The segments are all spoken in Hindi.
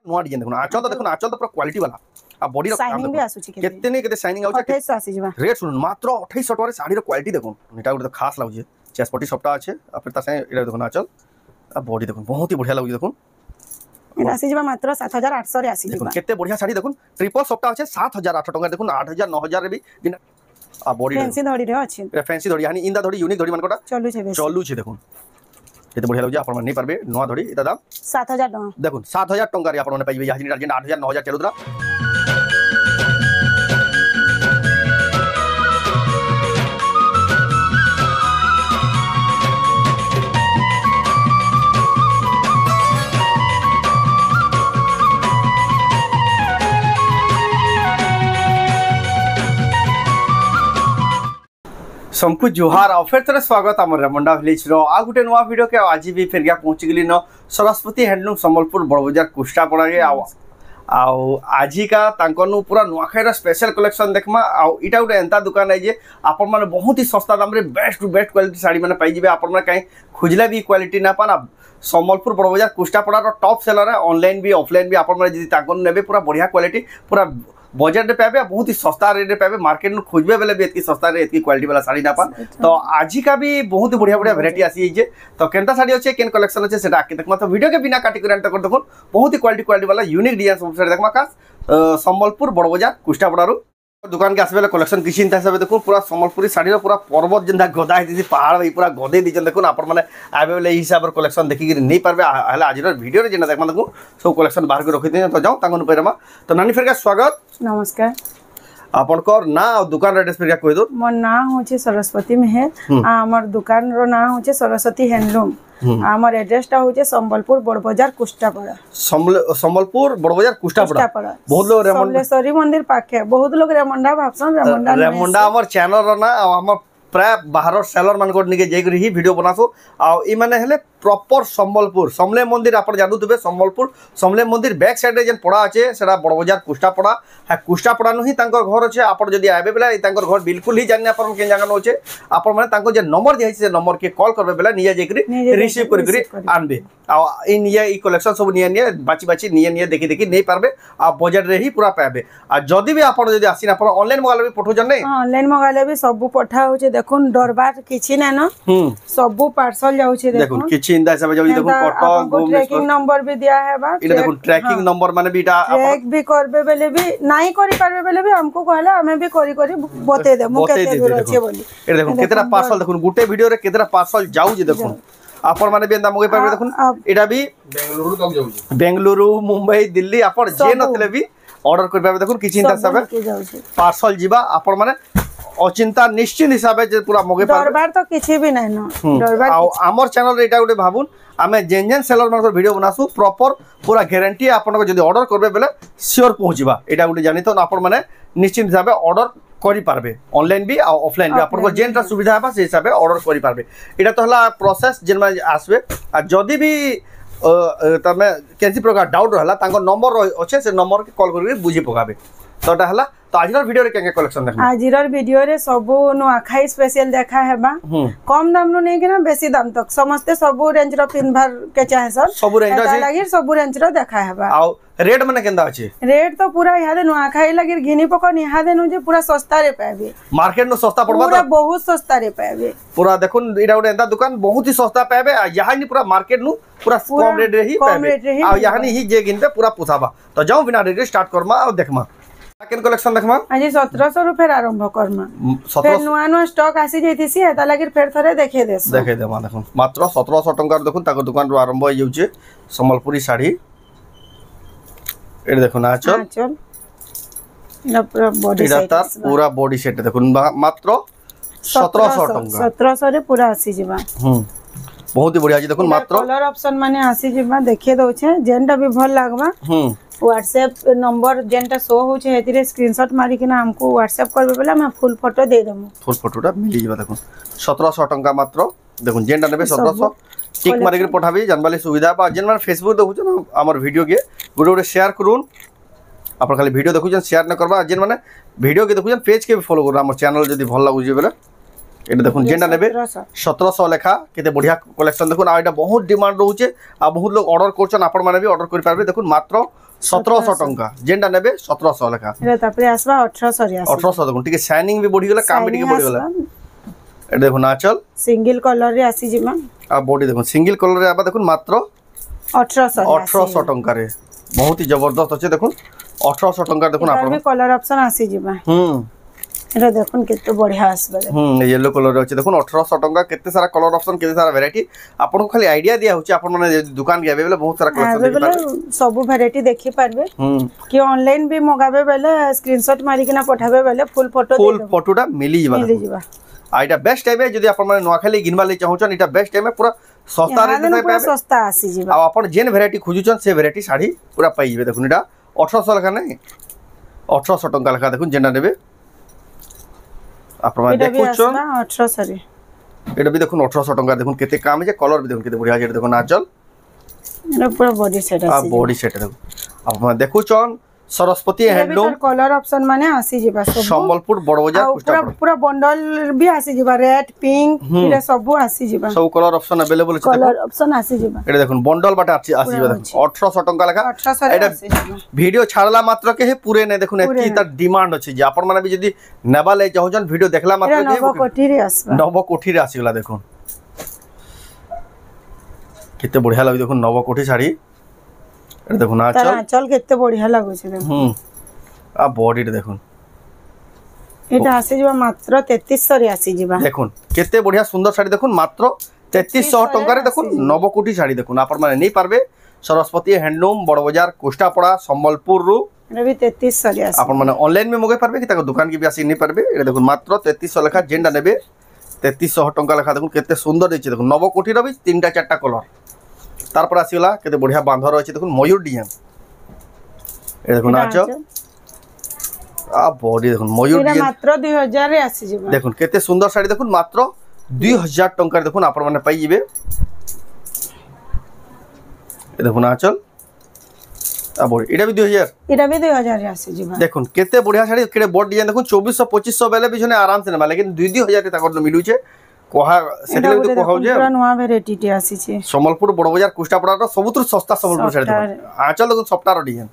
नुआ डिजाइन देखो आंचल तो देखो आंचल तो पूरा क्वालिटी वाला आ बॉडी शाइनिंग भी आसुची केते ने केते शाइनिंग आउछ 28 आसी जबा रेट सुन मात्र 2800 टका रे साड़ी रो क्वालिटी देखो एटा गुटे खास लागुचे चेस्ट पट्टी सबटा আছে आ फिर ता से एटा देखो आंचल आ बॉडी देखो बहुत ही बढ़िया लागुचे देखो एटा आसी जबा मात्र 7800 रे आसी जबा केते बढ़िया साड़ी देखो ट्रिपल सबटा আছে 7800 टका देखो 8000 9000 रे भी बिना आ बॉडी फैंसी धड़ी रे अछि फैंसी धड़ी यानी इंदा धड़ी यूनिक धड़ी मानकोटा चलू छे देखो केते बढ़िया लागुचे आपण माने पारबे नवा धड़ी एटा दाम 7000 टका देखो 7000 टका रे आपण माने पाइबे यानी अर्जेंट 8000 9000 चलुदरा सबको जोहार और फिर तरह स्वागत आम रेमुंडा विलेज रो आ गुटे नुआ वीडियो के आज भी फिर गया पहुंच गली न सरस्वती हैंडलूम संबलपुर बड़ बाजार कुष्टापड़ा के आज का तांकनु पूरा नुआखाईर स्पेशल कलेक्शन देखमा इटा गोटे एंता दुकान है जे आपण माने बहुत ही सस्ता दाम रे best to best quality sari माने पाई जिवे आपण माने काई खुजला भी क्वालिटी ना पाना संबलपुर बड़ बाजार कुष्टापड़ा रो टॉप सेलर है ऑनलाइन भी ऑफलाइन भी आपण माने जदी तांकनु नेबे पूरा बढ़िया क्वालिटी पूरा बजट रे पाबे बहुत ही सस्ता रेट रे पाबे मार्केट में खोजबे बेले भी इतनी सस्ता रे इतनी क्वालिटी वाला साड़ी ना पा तो आज का भी बहुत बढ़िया बढ़िया वैरायटी आसी जे तो केनता साड़ी अच्छे केन कलेक्शन अच्छे सेटा आके देखमा तो वीडियो के बिना काटी कर तक देखो बहुत ही क्वालिटी वाला यूनिक डिजाइन सब साड़ी देखमा खास संबलपुर बड़ बाजार कुष्टापड़ा रो दुकान के आसबे कलेक्शन किसी इंता हिसाब देखो पूरा संबलपुरी साड़ी पूरा पर्वत जेंदा गदा है पहाड़ भाई पूरा गदे दीजन देखो आपण माने आबे बेले हिसाब रे कलेक्शन देखि नहीं पारबे हला आज वीडियो रे जेना देखमा देखो सब कलेक्शन बाहर के रखि दे तो जाओ तांगन पेरमा तो नानी फिर का स्वागत नमस्कार आपनकर ना दुकान एड्रेस फिर कह दो मोर ना होचे सरस्वती मेहर हमर दुकान रो ना होचे सरस्वती हैंडलूम हमर एड्रेस टा होचे संबलपुर बड़ बाजार कुष्टापड़ा संबलपुर बड़ बाजार कुष्टापड़ा बहुत लोग रेमुंडेश्वरी मंदिर पाखे बहुत लोग रेमुंडा भाबसन रेमुंडा हमर चैनल रो ना हमर प्राय बाहर सेलर मान को निके जाई ही वीडियो बनासु आ ई माने हेले प्रॉपर संबलपुर समले मंदिर आप जानूबे संबलपुर समले मंदिर बैक साइड रे जेन पड़ा अच्छे से बड़ बाजार कुष्टापड़ा है कुष्टापड़ा नु ही तांकर घर अच्छे आप जदि आबे बेला तांकर घर बिल्कुल ही जानि आपन के जगह नोचे आपन माने तांको जे नंबर दिया से नंबर के कॉल करबे बेला निया जेकरी रिसीव करकरी आनबे आ इन ये ई कलेक्शन सब निया बाची बाची निया देखि नहीं पारबे आ बजट रे ही पूरा पाबे आ जदि भी आपन जदि आसीन आपन ऑनलाइन मंगाले भी पठो जन नै ऑनलाइन मंगाले भी सब पठा होचे देखुन डरबार किछि नै न सब पार्सल जाउछे देखुन इंदा हिसाब जाउ देखो कटक ट्रैकिंग नंबर भी दिया है बा इटा देखो ट्रैकिंग नंबर माने भी इटा ट्रैक भी करबे बेले भी नाही करि पारबे बेले भी हमको कहला हमें भी करी बते दे मु केते दूर अछि बोली इटा देखो केतरा पार्सल देखो गुटे वीडियो रे केतरा पार्सल जाउ जे देखो आपण माने भी एंदा मगे पाबे देखो इटा भी बेंगलुरु तक जाउ बेंगलुरु मुंबई दिल्ली आपण जे नथले भी ऑर्डर कर पाबे देखो किछि इंता हिसाब पार्सल जीवा आपण माने अचिंता निश्चित हिसाब से पूरा मगे दरबार तो किछि भी नै न दरबार हमर चैनल रे एटा गुटे भाबुन आमे जेन सेलर मान वीडियो बनासु प्रॉपर पूरा गारंटी आपन को जदी ऑर्डर करबे बेले श्योर पहुंचबा एटा गुटे जानि तो आपन माने निश्चित हिसाब से ऑर्डर करि पारबे ऑनलाइन भी आ ऑफलाइन भी आपन को जेनटा सुविधा है से हिसाब से ऑर्डर करि पारबे एटा तो हला प्रोसेस जेन में आसबे आ जदी भी तमे केसी प्रकार डाउट रहला तांको नंबर अच्छे से नंबर के कॉल करके बुझी पकाबे तो एटा हला तो आजिर वीडियो रे केके कलेक्शन देखना आजिर वीडियो रे सब नुआखाई स्पेशल देखा हेबा कम दाम नो नै कि ना बेसी दाम तक समस्त सब रेंज रो पिन भर के चाहे सर सब रेंज रो लागि सब रेंज रो देखा हेबा आ रेट माने केंदा अछि रेट तो पूरा यादे नुआखाई लागि घिनी पको निहादे नु जे पूरा सस्ता रे पाबे मार्केट नो सस्ता पड़बा पूरा बहुत सस्ता रे पाबे पूरा देखुन इडा उडे एंदा दुकान बहुत ही सस्ता पाबे यहां नि पूरा मार्केट नु पूरा कम रेट रे ही पाबे आ यहां नि ही जे गिनबे पूरा पुछाबा तो जाऊ बिना रेट स्टार्ट करमा और देखमा केन कलेक्शन देखमा आज 1700 रु फेर आरंभ करमा फेर नुआ स्टॉक आसी जैतिसी एता लागि फेर थरे देखे देमा देखो मात्र 1700 टंका देखुन ताको दुकान रो आरंभ हो जाउचे संबलपुरी साड़ी एड देखो ना चल ना पूरा बॉडी सेट पूरा बॉडी सेट देखुन मात्र 1700 टंका 1700 रे पूरा आसी जिबा बहुत ही बढ़िया जी देखुन मात्र कलर ऑप्शन माने आसी जिबा देखे दोछे जेनटा भी भल लागबा व्हाट्सएप नंबर जेनटा शो होचे हेतिरे स्क्रीनशॉट मारी के ना हमको व्हाट्सएप करबे बेला मैं फुल फोटो दे दमु फुल फोटोटा मिली जिबा देखुन 1700 टंका मात्र देखुन जेनटा नेबे 1700 टिक मारी के पठाबी जानबाली सुविधा बा जेन माने फेसबुक देखु न हमर वीडियो के गुडे शेयर करून अपन खाली वीडियो देखु शेयर न करबा जेन माने वीडियो के देखु पेज के भी फॉलो करू हमर चैनल जदी भल लागु जे बेला एटा देखुन जेंडा नेबे 1700 लेखा केते बढ़िया कलेक्शन देखुन आ एटा बहुत डिमांड रहउचे आ बहुत लोग ऑर्डर करछन आपण माने भी ऑर्डर करि पारबे देखुन मात्र 1700 टंका जेंडा नेबे 1700 लेखा एटा तापरे आसबा 1800 रे आसी 1800 देखो ठीक है शाइनिंग भी बढ़ी गेला काम भी ठीक बढ़ी गेला ए देखो नाचल सिंगल कलर रे आसी जिमा आ बॉडी देखो सिंगल कलर रे आबा देखो मात्र 1800 टंका रे बहुत ही जबरदस्त अछि देखो 1800 टंका देखो आपण भी कलर ऑप्शन आसी जिमा एटा देखुन केते बढ़िया आसबा येलो कलर रे अछि देखो 1800 टंका केते सारा कलर ऑप्शन केते सारा वैरायटी आपन को खाली आईडिया दिया होछि आपन माने दुकान के बेले बहुत सारा कलेक्शन देखि पारबे सब वैरायटी देखि पारबे कि ऑनलाइन भी मंगाबे बेले स्क्रीनशॉट मारी के ना पठाबे बेले फुल फोटोटा मिली जिबा आ इटा बेस्ट टाइम है जदी आपन माने नुआ खाली गिनबा ले चाहउछन इटा बेस्ट टाइम है पूरा सस्ता रेट में पाबे सस्ता आसी जिबा आ आपन जेन वैरायटी खोजुछन से वैरायटी साड़ी पूरा पाई जिबे देखुन इटा 1800 लेखा नै 1800 टंका लेखा देखुन जेना नेबे आपन माने देखुछन 1800 रे एटा भी देखुन 1800 टंका देखुन केते काम है कलर भी देखुन केते बढ़िया जेटा देखुन आचल एटा पूरा बॉडी सेट आसी आ बॉडी सेट देखुन आपन माने देखुछन सरस्वती हैंडलूम कलर ऑप्शन माने आसी जिबा सब संबलपुर बड़ बाजार पूरा पूरा बंडल भी आसी जिबा रेड पिंक इरा सब आसी जिबा सब कलर ऑप्शन अवेलेबल छै कलर ऑप्शन आसी जिबा एटा देखुन बंडल बाटा आसी जिबा देखुन 1800 टंका लेखा 1800 रे आसी जिबा वीडियो छाड़ला मात्र के हे पूरे नै देखुन एती त डिमांड अछि जे आपन माने भी जदी नेबा ले चाहउछन वीडियो देखला मात्र के नव कोठी रे आसबा नव कोठी रे आसीगला देखुन केते बढ़िया लागि देखुन नव कोठी साड़ी ए देखुन आंचल केते बढ़िया लागो छै देखुन आ बॉडी रे देखुन एटा आसी जिबा मात्र 3300 रे आसी जिबा देखुन केते बढ़िया सुंदर साड़ी देखुन मात्र 3300 टंका रे देखुन नव कोठी साड़ी देखुन आपन माने नै पारबे सरस्वती हैंडलूम बड़ बाजार कोष्टापड़ा संबलपुर रु एटा भी 3300 रे आसी आपन माने ऑनलाइन में मगे पारबे कि ताको दुकान के भी आसी नै पारबे ए देखुन मात्र 3300 लेखा जेंडा नेबे 3300 टंका लेखा देखुन केते सुंदर देछि देखुन नव कोठी रो भी तीनटा चारटा कलर तार पर आसीगला केते बढ़िया बांधर अछि देखुन मयूर डिजाइन ए देखुन आचो आ बॉडी देखुन मयूर डिजाइन मात्र 2000 रे आसी जिबा देखुन केते सुंदर साड़ी देखुन मात्र 2000 टंका देखुन आपन माने पाई जिबे ए देखुन आचल आ बॉडी एटा भी 2000 रे आसी जिबा देखुन केते बढ़िया साड़ी केते बॉड डिजाइन देखुन 2400 2500 बेले भी जने आराम से नेबा लेकिन 2000 रे ताकर मिलु छे कोहा सेटले तो कोहा जे पूरा नवा वैरायटी टे आसी छे संबलपुर बड़ बाजार कुष्टापड़ा रो सबुतर सस्ता संबलपुर साड़ी देखुन आचल देखुन सफ्टार डिजाइन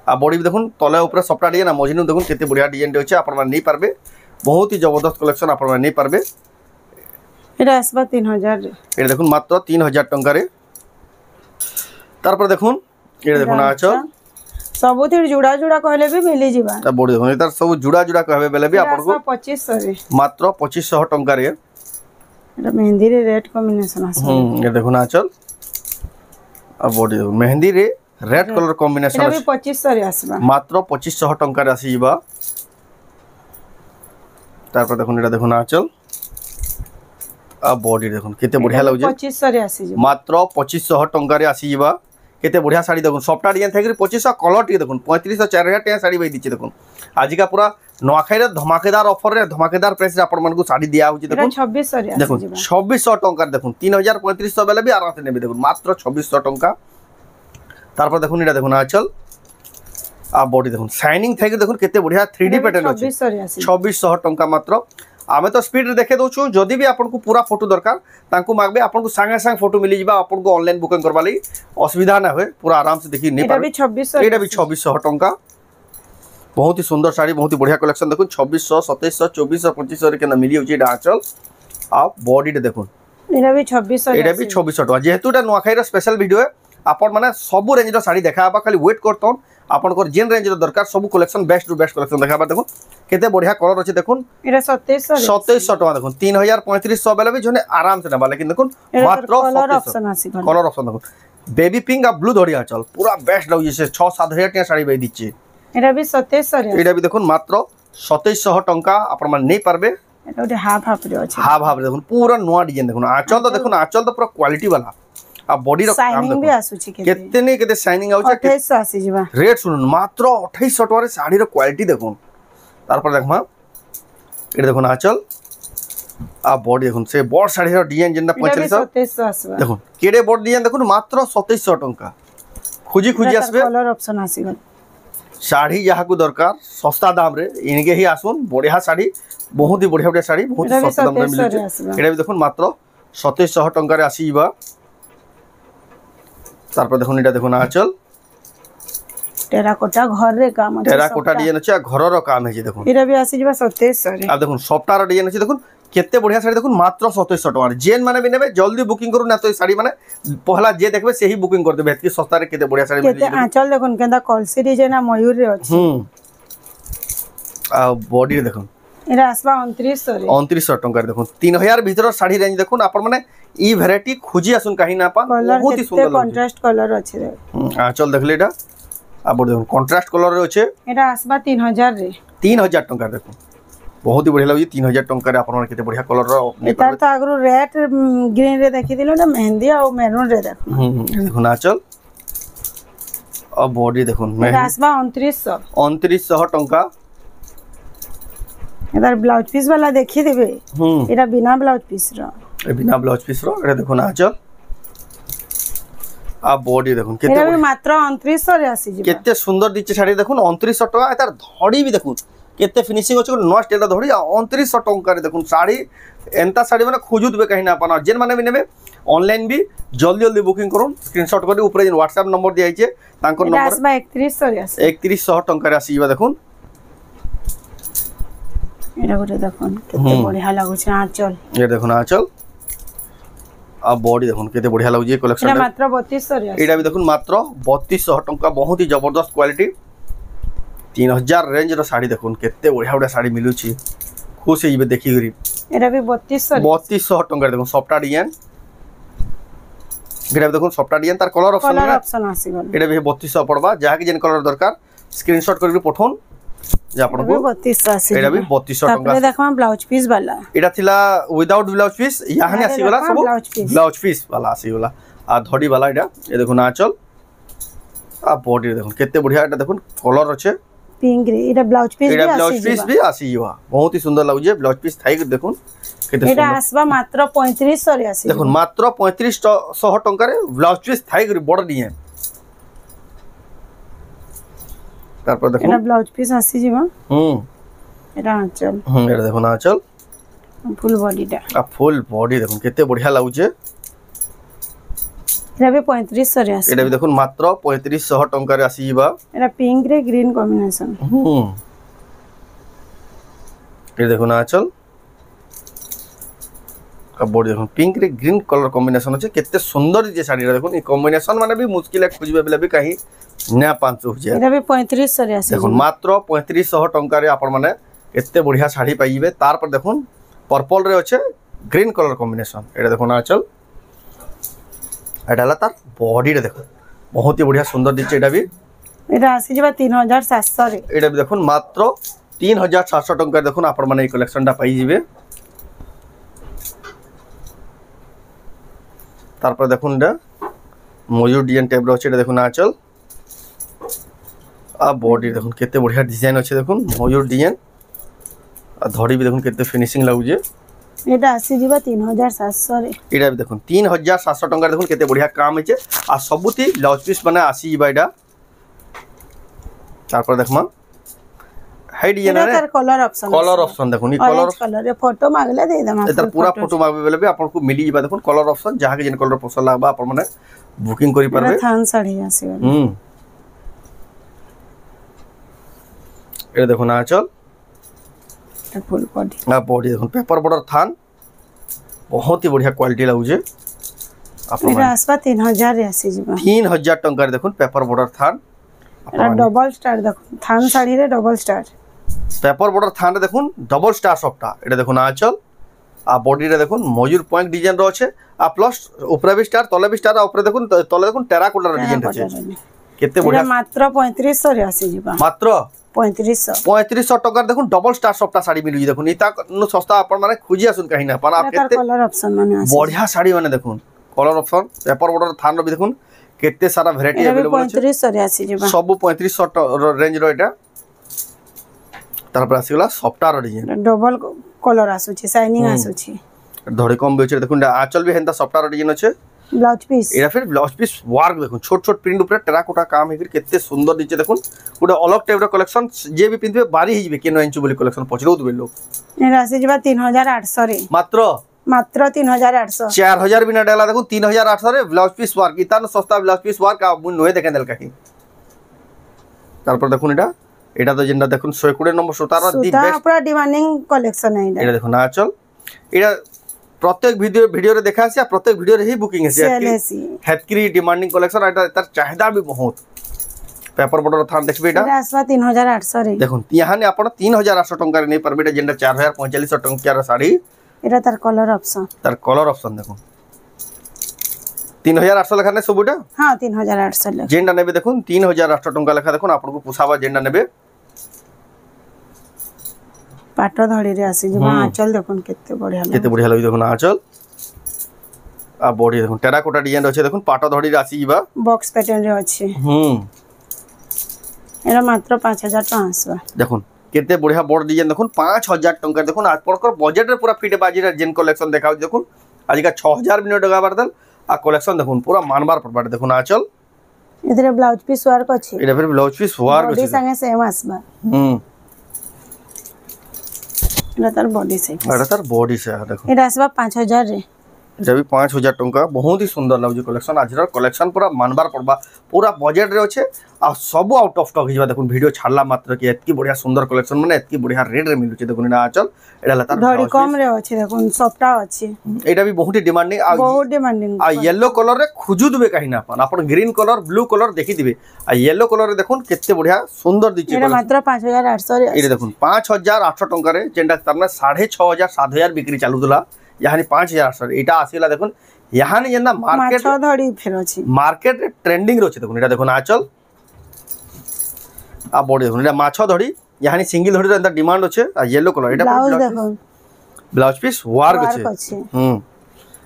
आ बॉडी भी देखुन तले ऊपर सफ्टा डिजाइन आ मझिनु देखुन केते बढ़िया डिजाइन टे अछि आपन माने नै पारबे बहुत ही जबरदस्त कलेक्शन आपन माने नै पारबे एटा आसबा 3000 रे एटा देखुन मात्र 3000 टंका रे तार पर देखुन एटा देखुन आचल सबुतिर जुड़ा जुड़ा कहले भी मिली जिबा ता बॉडी देखुन एतार सब जुड़ा जुड़ा कहबे बेले भी आपन को 2500 रे मात्र 2500 टंका रे एटा मेहंदी रे रेड कॉम्बिनेशन आसबा ये देखुन आचल आ बॉडी मेहंदी रे रेड कलर कॉम्बिनेशन एटा भी 2500 रे आसबा मात्र 2500 टंका रे आसी जिबा तार पर देखुन एटा देखुन आचल आ बॉडी देखुन केते बढ़िया लागु जे 2500 रे आसी जिबा मात्र 2500 टंका रे आसी जिबा केते बढ़िया साड़ी देखुन सफ्टा डिजाइन थाकरी 2500 कलर टी देखुन 3500 4000 टे साड़ी बई दिछि देखुन आज का पूरा नोआखाई रे धमाकेदार ऑफर रे धमाकेदार प्राइस रे आपन मन को साड़ी दिया होछि देखुन 2600 रे देखुन 2600 टंका देखुन 3000 3500 बेले भी आराम से नेबे देखुन मात्र 2600 टंका तार पर देखुन एटा देखुन आचल आ बॉडी देखुन शाइनिंग थाकरी देखुन केते बढ़िया 3D पैटर्न अछि 2600 टंका मात्र आमे तो स्पीड रे देखे दोछु जदी भी आपन को पूरा फोटो दरकार तांको मागबे आपन को संगे संग फोटो मिली जिबा आपन को ऑनलाइन बुकिंग करबा लई असुविधा ना होय पूरा आराम से देखि नै पार एटा भी 2600 एटा भी 2600 टंका बहुत ही सुंदर साड़ी बहुत ही बढ़िया कलेक्शन देखुन 2600 2700 2400 2500 रे केना मिली होची एटा आचल आ बॉडी रे देखुन एटा भी 2600 एटा भी 2600 टका जेहेतु एटा नुआखाई रे स्पेशल वीडियो है आपन माने सब रेंज रो साड़ी देखाबा खाली वेट करतोन आपन को जेन रेंज रो दरकार सब collection best to best collection देखाबा देखुन केते बढ़िया कलर अछि देखुन एटा 2700 टका देखुन 3000 3500 बेले भी जने आराम से नेबा लेकिन देखुन मात्र कलर ऑप्शन आसी कलर ऑप्शन देखुन बेबी पिंक आ ब्लू धरिया चल पूरा बेस्ट लागु जे 6-7 टे साड़ी बई दिछि एटा भी 2700 रे एटा भी देखुन मात्र 2700 टंका आपन मान नै पारबे एटा ओटे हाफ रे अछि हाफ देखुन पूरा नवा डिजाइन देखुन आचल तो देखुन आचल तो पूरा क्वालिटी वाला आ बॉडी रो काम शाइनिंग भी आसु छी केते नै केते शाइनिंग आउ 2800 आसी जिबा रेट सुन मात्र 2800 टका रे साड़ी रो क्वालिटी देखुन तार पर देखमा एटा देखुन आचल आ बॉडी देखुन से बॉड साड़ी रो डिजाइन जेंदा 2700 आसबा देखुन केडे बॉड डिजाइन देखुन मात्र 2700 टका खुजी खुजी आसबे कलर ऑप्शन आसी गल साड़ी जहा को दरकार सस्ता दाम रे इनके ही आसुन बढ़िया साड़ी बहुत ही बढ़िया बढ़िया साड़ी बहुत ही सस्ता दाम रे मिलि एटा भी देखुन मात्र 2700 टका रे आसीबा तार पर देखुन एटा देखुन आचल टेराकोटा घर रे काम अछि टेराकोटा डिजाइन अछि आ घर रो काम है जे देखो एरा भी आसी जबा 2700 रे आ देखो सफ्टार डिजाइन अछि देखो केते बढ़िया साड़ी देखो मात्र 2700 टका जेन माने भी नेबे जल्दी बुकिंग करू ना तो साड़ी माने पहला जे देखबे सेही बुकिंग कर देबे एतकी सस्ता रे केते बढ़िया साड़ी मिल केते आंचल देखो केंदा कलसी डिजाइन आ मयूर रे अछि आ बॉडी देखो एरा आसबा 2900 रे 2900 टका देखो 3000 भीतर साड़ी रेंज देखो आपण माने ई वैरायटी खोजी आसुन काहे ना अपन बहुत ही सुंदर कंट्रास्ट कलर अछि रे आंचल देखले एटा आ बॉडी देखो कंट्रास्ट कलर रे अछि एरा आसबा 3000 रे 3000 टका देखो बहुत ही बढ़िया लागि 3000 टका रे आपण केते बढ़िया कलर रो एतार तो आगरो रेड ग्रीन रे देखि दिलो ना मेहंदी आ मैरून रे देखो देखो आंचल आ बॉडी देखो एरा आसबा 2900 टका एदार ब्लाउज पीस वाला देखि देबे एरा बिना ब्लाउज पीस रो ए बिना ब्लाउज पीस रो एटा देखो आंचल आ बॉडी देखो केते एरा भी मात्र 2900 रे आसी जिबा केते सुंदर दिचे साड़ी देखो 2900 टका एतार धड़ी भी देखो केते फिनिशिंग अछि नो स्टेट धड़ी 2900 टका रे देखो साड़ी एंता साड़ी माने खोजुतबे कहीं ना अपन जेन माने भी नेबे ऑनलाइन भी जल्दी जल्दी बुकिंग करू स्क्रीनशॉट करी ऊपर जे WhatsApp नंबर दिया छै तांको नंबर एरा आसबा 3100 रे आसी 3100 टका रे आसी जिबा देखो एरा गोटे देखो केते बढ़िया लागु छै आंचल ये देखो आंचल आ बॉडी देखो केते बढ़िया लागु जे कलेक्शन एरा मात्र 3200 रे एटा भी देखो मात्र 3200 टका बहुत ही जबरदस्त क्वालिटी 3000 रेंज रो साड़ी देखो केते बढ़िया बढ़िया साड़ी मिलु छी खुश हेबे देखि गरी एरा भी 3200 टका देखो सॉफ्ट डिजाइन एटा देखो सॉफ्ट डिजाइन तार कलर ऑप्शन आसी गल एटा भी 3200 पड़बा जहा के जेन कलर दरकार स्क्रीनशॉट करके पठोन जे आपन को 3200 आसी एटा भी 3200 टका तापरे देखमा ब्लाउज पीस वाला एटा थिला विदाउट ब्लाउज पीस याहाने आसी गला सब ब्लाउज पीस वाला आसी गला आ धड़ी वाला एटा ए देखो आंचल आ बॉडी देखो केते बढ़िया एटा देखो कलर अछि पिंक रे एटा ब्लाउज पीस भी आसी जिवा बहुत ही सुंदर लागु जे ब्लाउज पीस थाई देखो केते सुंदर एटा आसबा मात्र 3500 रे आसी देखो मात्र 3500 टका रे ब्लाउज पीस थाई बड़ डिजाइन तारपर देखो एटा ब्लाउज पीस आसी जिवा एटा आंचल एटा देखो आंचल फुल बॉडी टा आ फुल बॉडी देखो केते बढ़िया लागु जे एटा भी 3500 रे आसी एटा भी देखो मात्र 3500 टका रे आसी जिवा एटा पिंक रे ग्रीन कॉम्बिनेशन ये देखो आंचल आ बॉडी देखो पिंक रे ग्रीन कलर कॉम्बिनेशन अछि केते सुंदर जे साड़ी देखो ई कॉम्बिनेशन माने भी मुश्किल है खोजबे बेले भी कहीं ना 500 हो जाए एटा भी 3500 रे आसी देखो मात्र 3500 टका रे आपण माने केते बढ़िया साड़ी पाइबे तार पर देखो पर्पल रे अछि ग्रीन कलर कॉम्बिनेशन एटा देखो आंचल एटा ला तार बॉडी रे देखो बहुत ही बढ़िया सुंदर दिचे एटा भी एटा आसी जबा 3700 रे एटा भी देखो मात्र 3700 टका देखो आपण माने ई कलेक्शन टा पाई जिवे तार पर देखो एटा मयूर डिजाइन टाइप रो अछि एटा देखो आंचल आ बॉडी देखो केते बढ़िया डिजाइन अछि देखो मयूर डिजाइन आ धड़ी भी देखो केते फिनिशिंग लागु जे एटा आसी जिबा 3700 रे एटा भी देखो 3700 टका देखो केते बढ़िया काम छै आ सबुती ब्लाउज पीस बना आसी जिबा एटा तार पर देखमा हाई डिजाइन रे कलर ऑप्शन देखो नी कलर रे फोटो मागले दे दम एतर पूरा फोटो मागबे बेले भी आपन को मिली जिबा देखो कलर ऑप्शन जहा के जेन कलर पसंद लागबा आपन माने बुकिंग करि परबे थान साड़ी आसी ए देखो ना आंचल फुल बॉडी ना बॉडी देखो पेपर बॉर्डर थान बहुत ही बढ़िया क्वालिटी लागु जे आपन एरा आसबा 3000 रे आसी जिबा 3000 टका रे देखो पेपर बॉर्डर थान एरा डबल स्टार देखो थान साड़ी रे डबल स्टार पेपर बॉर्डर थान रे देखो डबल स्टार सॉफ्टा एटा देखो ना आंचल आ बॉडी रे देखो मयूर पॉइंट डिजाइन रो छे आ प्लस ऊपर भी स्टार तले भी स्टार आ ऊपर देखो तले देखो टेराकोटा डिजाइन छे केते बढ़िया मात्र 3500 रे आसी जिबा मात्र 3500 टका देखो डबल स्टार सॉफ्टा साड़ी मिलु देखो नीता सस्ता अपन माने खोजी आसुन कहीं ना पर आप केते कलर ऑप्शन माने आसी बढ़िया साड़ी माने देखो कलर ऑप्शन पेपर बॉर्डर थान रो भी देखो केते सारा वैरायटी अवेलेबल छै 3500 रे आसी जिबा सब 3500 रेंज रो एटा तार पर आसी गला सॉफ्टा रो डिजाइन डबल कलर आसु छै शाइनिंग आसु छै धड़ी कम भी छै देखो आंचल भी हेंता सॉफ्टा रो डिजाइन छै ब्लाउज पीस एरा फिर ब्लाउज पीस वर्क देखो छोट छोट प्रिंट ऊपर टेराकोटा काम हेकर केते सुंदर दिचे देखो गोटे अलग टाइप रो कलेक्शन जे भी पिनबे बारी ही जिवे केनो इंच बोली कलेक्शन पचरौत बेलो एरा आसी जिबा 3800 रे मात्र 3800 4000 बिना डाला देखो 3800 रे ब्लाउज पीस वर्क इतना सस्ता ब्लाउज पीस वर्क आ मुन नोए देखे देल कहीं তারপর দেখুন এটা তো যেটা দেখুন 120 নম্বর সুতার দি বেস্ট পুরা ডিমান্ডিং কালেকশন এটা দেখুন আঁচল এটা প্রত্যেক ভিডিওরে দেখা আছে আর প্রত্যেক ভিডিওরে হি বুকিং আছে হেতকি ডিমান্ডিং কালেকশন এটা তার চাহিদা भी बहुत পেপার বর্ডর থান দেখবে এটা আসবা 3800 রে দেখুন ইয়াহানে আপন 3800 টাকা রে নেই পারবে এটা যেটা 4045 টাকার শাড়ি এটা তার কলর অপশন দেখুন 3800 লেখা নে সবুটা হ্যাঁ 3800 লেখা যেটা নেবে দেখুন 3800 টাকা লেখা দেখুন আপনাকে পোষাবা যেটা নেবে পাট ধড়ি রে আসি যে আঁচল দেখুন কেতে বঢ়িয়া লাগি দেখুন আঁচল আর বডি দেখুন টেরাকোটা ডিজাইন আছে দেখুন পাট ধড়ি রে আসি যা বক্স প্যাটার্ন রে আছে এটা মাত্র 5000 টাকা আসবা দেখুন কেতে বঢ়িয়া বড় ডিজাইন দেখুন 5000 টাকা দেখুন আপনার বাজেটের পুরা ফিট বাজির যেন কালেকশন দেখাও দেখুন আজকে 6000 মিনিট টাকা বারদাল আর কালেকশন দেখুন পুরা মানবার পড়বার দেখুন আঁচল এদের ব্লাউজ পিস ওয়ার্ক আছে এটা ফির ব্লাউজ পিস ওয়ার্ক আছে বডি সঙ্গে সেম আসবা এটা তার বডি সাইজ দেখুন এটা আসবা 5000 রে এটা भी 5000 টাকা बहुत ही सुंदर लाउजी कलेक्शन आजर कलेक्शन पूरा मानबार पड़बा पूरा बजेट रे अछि आ सब आउट ऑफ स्टॉक हिजबा देखुन वीडियो छाड़ला मात्र कि एतकी बढ़िया सुंदर कलेक्शन माने एतकी बढ़िया रेट रे मिलुचे देखुन एना आचल एडा लता धड़ी कम रे अछि देखुन सफ्टा अछि एटा भी बहुत ही डिमांडिंग आ येलो कलर रे खुजु दिबे काहि ना अपन ग्रीन कलर ब्लू कलर देखि दिबे आ येलो कलर रे देखुन केते बढ़िया सुंदर दिछि एटा मात्र 5800 रे एटा देखुन 5800 टंका रे जेंडा तरना 6500 7000 बिक्री चालुदला यानी 5000 एटा आसीला देखुन यानी जेना मार्केट माछो धड़ी फेर अछि मार्केट रे ट्रेंडिंग रोचे देखुन एटा देखुन आचल आ बॉडी देखुन एटा माछो धड़ी यानी सिंगल धड़ी रे डिमांड अछि आ येलो कलर एटा ब्लाउज पीस वार्क अछि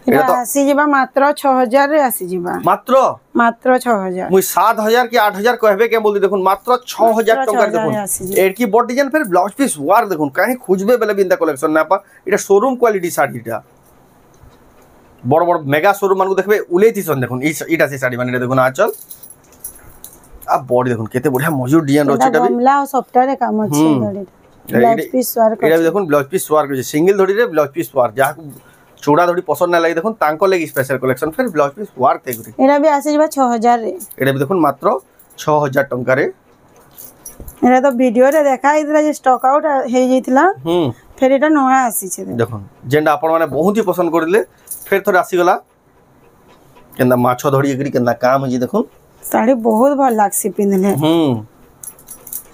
एटा आसी जिबा मात्र 6000 रे आसी जिबा मात्र 6000 मुई 7000 की 8000 कहबे के बोलदी देखुन मात्र 6000 टका देखुन एड की बॉडी डिजाइन फिर ब्लाउज पीस वार्क देखुन काहे खुजबे बेले बिंदा कलेक्शन ना पा एटा शोरूम क्वालिटी साड़ी एटा बड़ बड़ मेगा शोरूम मान को देखबे उलेती सन देखुन इटा से साड़ी माने देखुन आचल आ बॉडी देखुन केते बढ़िया मजूर डिजाइन रोचे एटा गमला और सॉफ्टवेयर काम अछि धड़ी ब्लाउज पीस वार्क एटा देखुन ब्लाउज पीस वार्क सिंगल धड़ी रे ब्लाउज पीस वार्क जा चूड़ा धड़ी पसंद ना लगे देखुन तांको लगी स्पेशल कलेक्शन फिर ब्लाउज पीस वार्क थे गुरी एटा भी आसे जबा 6000 रे एटा भी देखुन मात्र 6000 टंका रे एटा तो वीडियो रे देखा इतला जे स्टॉक आउट हे जइतला फिर एटा नया आसी छे देखुन जेंडा आपण माने बहुत ही पसंद करले फिर थोड़ा आसी गला केंदा माछो धड़ी एग्री केंदा काम हे देखुन साड़ी बहुत भल लागसी पिनले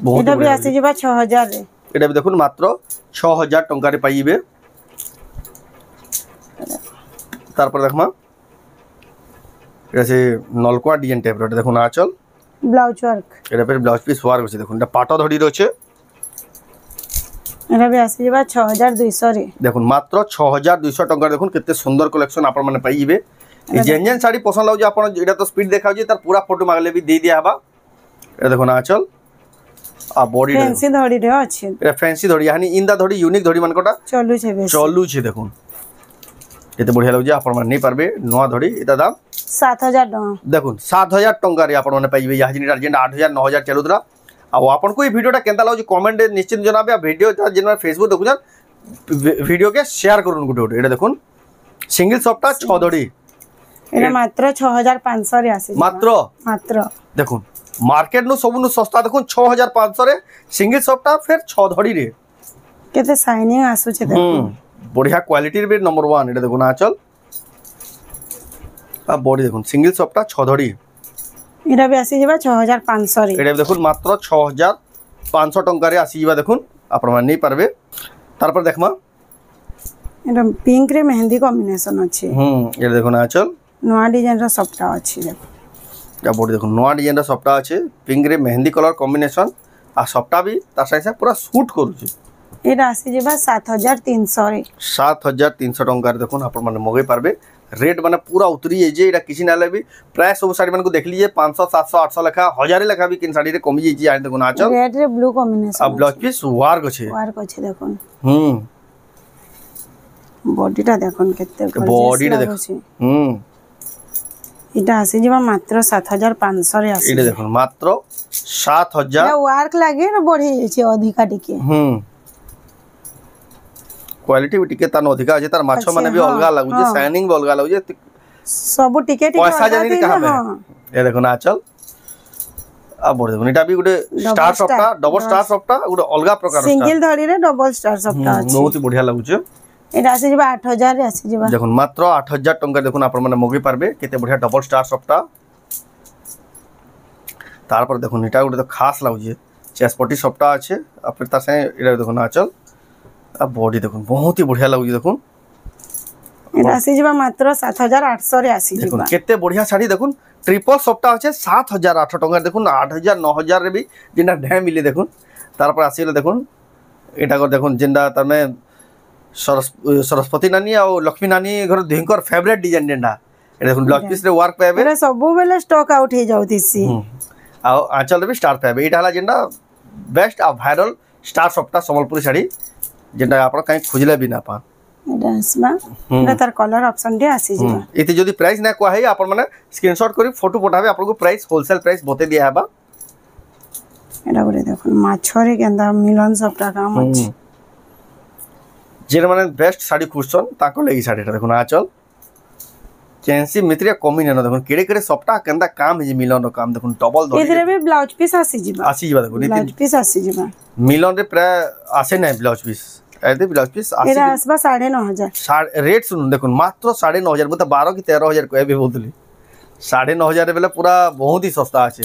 बहुत एटा भी आसी जबा 6000 रे एटा भी देखुन मात्र 6000 टंका रे पाइबे तारपर देखमा एसे नलकुआ डिजाइन टाइप रे देखुन आचल ब्लाउज वर्क एटा फिर ब्लाउज पीस वर्क अछि देखुन एटा पाटो धड़ी रोचे एटा भी आसी जबा 6200 रे देखुन मात्र 6200 टका देखुन केते सुंदर कलेक्शन आपण माने पाइबे जेन जेन साड़ी पसंद लाउ जे आपण एटा तो स्पीड देखाउ जे तार पूरा फोटो मागले भी दे दिया हबा एटा देखुन आचल आ बॉडी फैंसी धड़ी रे अछि एटा फैंसी धड़ी यानी इंदा धड़ी यूनिक धड़ी मानकोटा चलु छे देखुन एते बढ़िया लागजे आपण माने नै पारबे नवा धड़ी एता दाम 7000 टका देखुन 7000 टका रे आपण माने पाइबे या जिन अर्जेंट 8000 9000 चलुदरा आ आपण को ई वीडियोटा केनता लागजे कमेंट निश्चित जनाबे आ वीडियो जिन फेसबुक देखु जान वीडियो के शेयर करूँ गोटे एटा देखुन सिंगल सॉफ्टा 6 धड़ी एटा मात्र 6500 रे आसी मात्र देखुन मार्केट नु सबनु सस्ता देखुन 6500 रे सिंगल सॉफ्टा फिर 6 धड़ी रे केते शाइनिंग आसु छे देखुन बढ़िया क्वालिटी रे नंबर 1 एटा देखुन आचल आ बॉडी देखुन सिंगल सॉफ्टा 6 धड़ी एटा भी आसी जेबा 6500 रे एटा देखुन मात्र 6500 टका रे आसी जेबा देखुन आपण माने नै पारबे तार पर देखमा एटा पिंक रे मेहंदी कॉम्बिनेशन अछि एटा देखुन आचल नवा डिजाइन रा सॉफ्टा अछि देखो या बॉडी देखुन नवा डिजाइन रा सॉफ्टा अछि पिंक रे मेहंदी कलर कॉम्बिनेशन आ सॉफ्टा भी तार साइज पूरा सूट करू छी एटा आसी जेबा 7300 रे 7300 टका रे देखुन आपण माने मगे पारबे रेट माने पूरा उतरी जे एटा किछि नाले भी प्राय सब साड़ी मन को देख लीजिए 500 700 800 लेखा 1000 लेखा भी किन साड़ी रे कमी जे आ देखुन आचल रेड रे ब्लू कॉम्बिनेशन अब ब्लाउज पीस वार्क अछि देखुन बॉडीटा देखुन केते बॉडी देखुन एटा आसी जेबा मात्र 7500 रे आसी एटा देखुन मात्र 7000 या वार्क लागे न बढ़ी छै अधिका टिके क्वालिटी भी टिके तान अधिका जे तार माछो माने भी अलगा लागु जे शाइनिंग भी अलगा लागु जे सब टिके पैसा जानी कहां पे ए देखो ना आचल आ बड़ देखो एटा भी गुटे स्टार सफ्टा डबल स्टार सफ्टा गुटे अलगा प्रकार सिंगल धड़ी रे डबल स्टार सफ्टा अछि बहुत ही बढ़िया लागु छ एटा आसी जबा 8000 रे आसी जबा देखो मात्र 8000 टंका देखो आपण माने मगै पारबे केते बढ़िया डबल स्टार सफ्टा तार पर देखो एटा गुटे तो खास लागु छ चेस पट्टी सफ्टा अछि आ फिर ता से एटा देखो ना चल आ बॉडी देखो बहुत ही बढ़िया लागु देखो एटा आसी जबा मात्र 7800 रे आसी देखो जबा केते बढ़िया साड़ी देखो ट्रिपल सफ्टा अछि 7800 टंका देखो 8000 9000 रे भी जिना ढे मिले देखो तार पर आसीले देखो एटा को देखो जिंदा तमे सरस्वती नानी और लक्ष्मी नानी घर दुहिंकर फेवरेट डिजाइन डेंडा ए देखो ब्लाउज पीस रे वर्क पाबे एटा सब बेले स्टॉक आउट हे जाउतिसी आ आंचल रे भी स्टार पाबे एटा हला जेंडा बेस्ट आ वायरल स्टार सफ्टा संबलपुरी साड़ी जेंडा आपण काई खोजले भी ना पा डांसमा एटा तार कलर ऑप्शन दे आसी जिबा एते जदी प्राइस ना को है आपण माने स्क्रीनशॉट करी फोटो पठाबे आपण को प्राइस होलसेल प्राइस बते दिया हेबा एटा गुरे देखो माछरे केंदा मिलन सफ्टा काम अछि जेर माने बेस्ट साड़ी खुरसन ताको लेगी साड़ीटा देखो ना चल चेंसी मित्रिया कमी न देखो केड़े केड़े सफ्टा केंदा काम है मिलन रो काम देखो डबल दो इधर भी ब्लाउज पीस आसी जिबा देखो ब्लाउज पीस आसी जिबा मिलन रे प्राय आसे नै ब्लाउज पीस एदे ब्लाउज पीस आसी एरा आसबा 9500 रेट सुन देखो मात्र 9500 बता 12 की 13000 कहबे बोलली 9500 बेले पूरा बहुत ही सस्ता আছে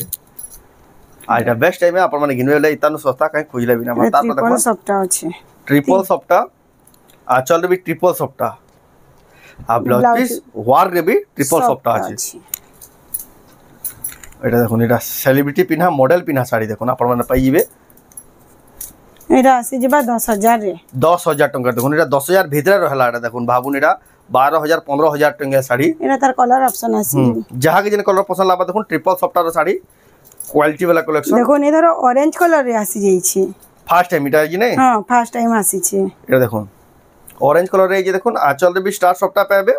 आ এটা बेस्ट टाइम है आपण माने गिनबे ले इतानु सस्ता काई खोजले बिना बता पर देखो सफ्टा अछि ट्रिपल सफ्टा आचल रे भी ट्रिपल सफ्टा आ ब्लाउज पीस वार रे भी ट्रिपल सफ्टा अछि एटा देखो एटा सेलिब्रिटी पिना मॉडल पिना साड़ी देखो आपण माने पाइबे एटा आसी जबा 10000 रे 10000 टंका देखो एटा 10000 भीतर रहला एटा देखो बाबून एटा 12000 15000 टंका साड़ी एटा तार कलर ऑप्शन आसी जहा के जने कलर पसंद लाबा देखो ट्रिपल सफ्टा रो साड़ी क्वालिटी वाला कलेक्शन देखो ने धरो ऑरेंज कलर रे आसी जाई छी फर्स्ट टाइम एटा कि नै हां फर्स्ट टाइम आसी छी एटा देखो ऑरेंज कलर रे जे देखो आंचल रे भी स्टार सफ्टा पाबे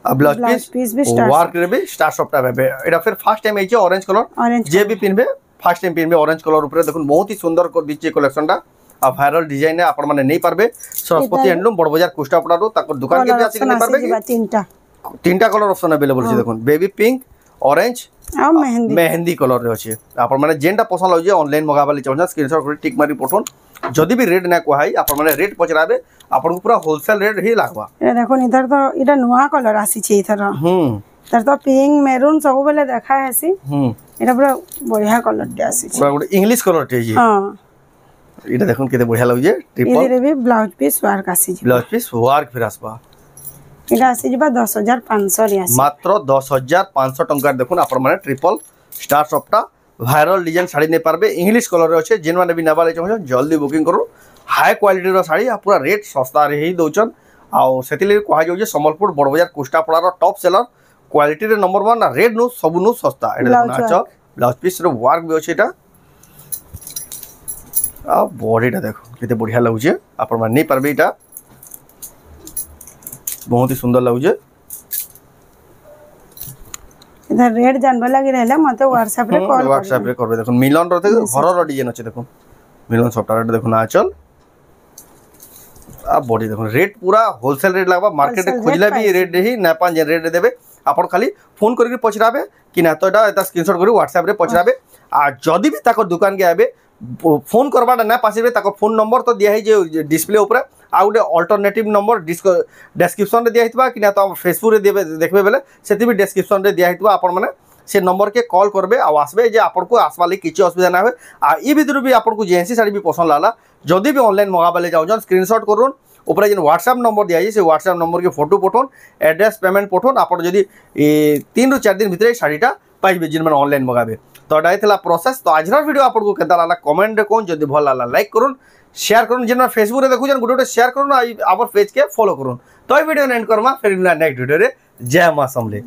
आ ब्लाउज पीस भी स्टार वर्क रे भी स्टार सफ्टा पाबे एटा फिर फर्स्ट टाइम आई छै ऑरेंज कलर जे भी पिनबे फर्स्ट टाइम पिनबे ऑरेंज कलर ऊपर देखो बहुत ही सुंदर कर दिचे कलेक्शन टा आ वायरल डिजाइन है आपण माने नहीं पारबे सरस्वती हैंडलूम बड़ बाजार कुष्टापड़ा रो ताको दुकान के भी आसी नहीं पारबे तीनटा कलर ऑप्शन अवेलेबल छै देखो बेबी पिंक ऑरेंज आ मेहंदी कलर रे अछि आपण माने जेंटा पसंद लाउ जे ऑनलाइन मगाबाली चाहन स्क्रीनशॉट कर टिक मारी पठोन जदी भी रेट ना कोहाई आपण माने रेट पचराबे आपण को पूरा होलसेल रेट ही लागबा ए देखो इधर तो इटा नुवा कलर आसी छै इधर तर तो पिंक मेरून सब बेले देखा हैसी एटा पूरा बढ़िया कलर दे आसी छै पूरा इंग्लिश कलर टे जी हां एटा देखो केते बढ़िया लाउ जे ट्रिपल इधर भी ब्लाउज पीस वर्क आसी छै ब्लाउज पीस वर्क फिर आसबा एटा आसी जबा 10500 रे आसी मात्र 10500 टंका देखुन आपण माने ट्रिपल स्टार सफ्टा वायरल डिजाइन साड़ी नै पारबे इंग्लिश कलर रे अछि जेन माने भी नबाले चाहौ जल्दी बुकिंग करू हाई क्वालिटी रो साड़ी आ पूरा रेट सस्ता रे ही दोचन आ सेतिले कहा जाउ जे संबलपुर बड़ बाजार कुष्टापड़ा रो टॉप सेलर क्वालिटी रे नंबर 1 रेट नो सब नो सस्ता एटा नाचो ब्लाउज पीस रो वर्क भी अछि एटा आ बॉडीटा देखो केते बढ़िया लागु जे आपण माने नै पारबे एटा बहुत ही सुंदर लागु जे इधर रेट जानबा लागि रहले मते WhatsApp रे करबे देखो मिलन रो देखो घर रो डिजाइन अछि देखो मिलन सफ्टा रेट देखो ना चल आ बॉडी देखो रेट पूरा होलसेल रेट लागबा मार्केट रे खोजले भी रेट ही ना पान रेट देबे आपण खाली फोन करके पचराबे कि ना तो एटा स्क्रीनशॉट करी WhatsApp रे पचराबे आ जदी भी ताको दुकान के आबे फोन करबाटा ना पासिबे ताको फोन नंबर तो दिया है जे डिस्प्ले ऊपर आ गुटे अल्टरनेटिव नंबर डिस्क्रिप्शन रे दिया हितबा कि ना तो फेसबुक रे देबे देखबे बेले सेति भी डिस्क्रिप्शन रे दिया हितबा आपण माने से नंबर के कॉल करबे आ आसबे जे आपण को आसवा लागि किछि असुविधा ना होय आ ई भीतर भी आपण को जेएनसी साड़ी भी पसंद लाला जदी भी ऑनलाइन मंगाबले जाउ जन स्क्रीनशॉट करून ऊपर जे WhatsApp नंबर दिया से WhatsApp नंबर के फोटो पठोन एड्रेस पेमेंट पठोन आपण जदी 3 ରୁ 4 दिन भीतर साड़ीटा पाइबे जिन माने ऑनलाइन मंगाबे तो एटा थला प्रोसेस तो आजरा वीडियो आपण को केता लाला कमेंट रे कोन जदी भल लाला लाइक करून शेयर करूँ जिन फेसबुक रे देखु जन गुटे शेयर करूँ आवर पेज के फॉलो करूँ तो वीडियो एंड करमा फिर नेक्स्ट वीडियो रे जय मां समले।